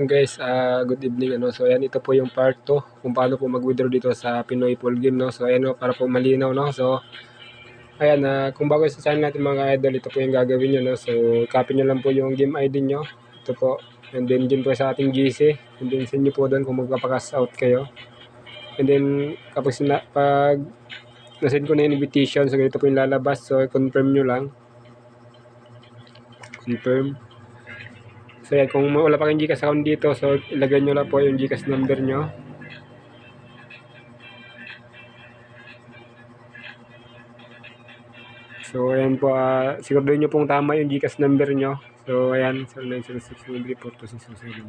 Guys, good evening ano. So ayan, ito po yung part 2 kung paano po mag-withdraw dito sa Pinoy Full Game, no. So ayan, no, para po malinaw, no. So ayan, kung bago sa channel natin mga idol, ito po yung gagawin niyo, no. So copy niyo lang po yung game ID niyo. Ito po. And then din po sa ating GC. And then send niyo po doon kung magpapa-cash out kayo. And then kapag pag na-send ko na yung invitation, so ganito po yung lalabas. So confirm niyo lang. Confirm. So yan, kung wala pa kayong GCash account dito, so ilagay nyo lang po yung GCash number nyo. So ayan po, siguraduhin nyo pong tama yung GCash number nyo. So ayan, 0906-934-2627.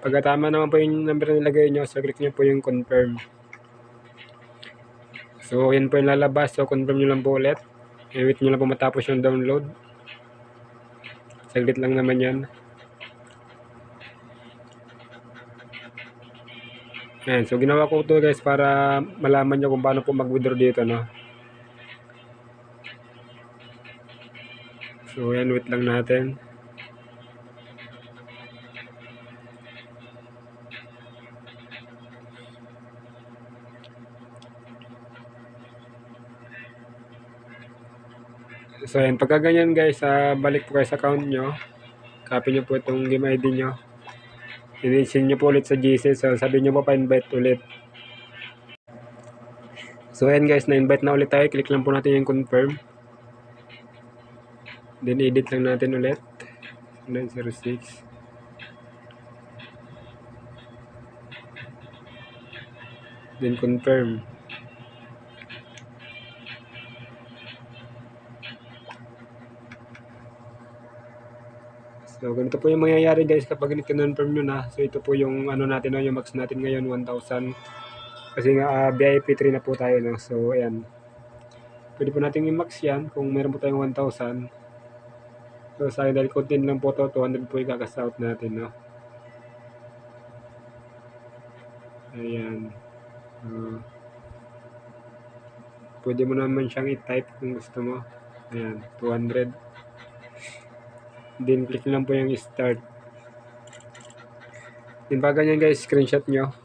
Pagka tama naman po yung number na nilagay nyo, so click nyo po yung confirm. So ayan po yung lalabas, so confirm nyo lang po ulit. Wait nyo lang po matapos yung download. Saglit lang naman yan. Ayan, so ginawa ko to guys para malaman nyo kung paano po mag-withdraw dito, no. So ayan, wait lang natin. So ayan, pagka ganyan guys, balik po kayo sa account nyo. Copy nyo po itong game ID nyo. I-send nyo po ulit sa GC. So sabi nyo po pa-invite ulit. So ayan guys, na-invite na ulit tayo. Click lang po natin yung confirm. Then edit lang natin ulit. 906. Then confirm. So ganito po yung mangyayari guys kapag confirm nyo na. So ito po yung ano natin, no, yung max natin ngayon 1,000. Kasi nga VIP 3 na po tayo, no. So ayan. Pwede po natin i-max yan kung meron po tayong 1,000. So sa dahil content lang po to, 200 po i-cash out natin, no. Ayan. Pwede mo naman siyang i-type kung gusto mo. Ayan, 200. Then click lang po yung start. Then pag ganyan guys, screenshot nyo.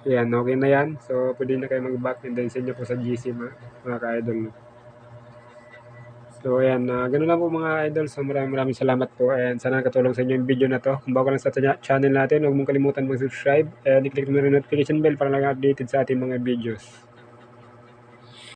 Ayan, okay na yan. So pwede na kayo mag-back and then send nyo po sa GC mga ka-idol. So ayan, ganun lang po mga idol. So maraming salamat po and sana nakatulong sa inyo yung video na to. Kung bago lang sa channel natin, huwag mong kalimutan mag-subscribe and i-click mo rin notification bell para lang updated sa ating mga videos.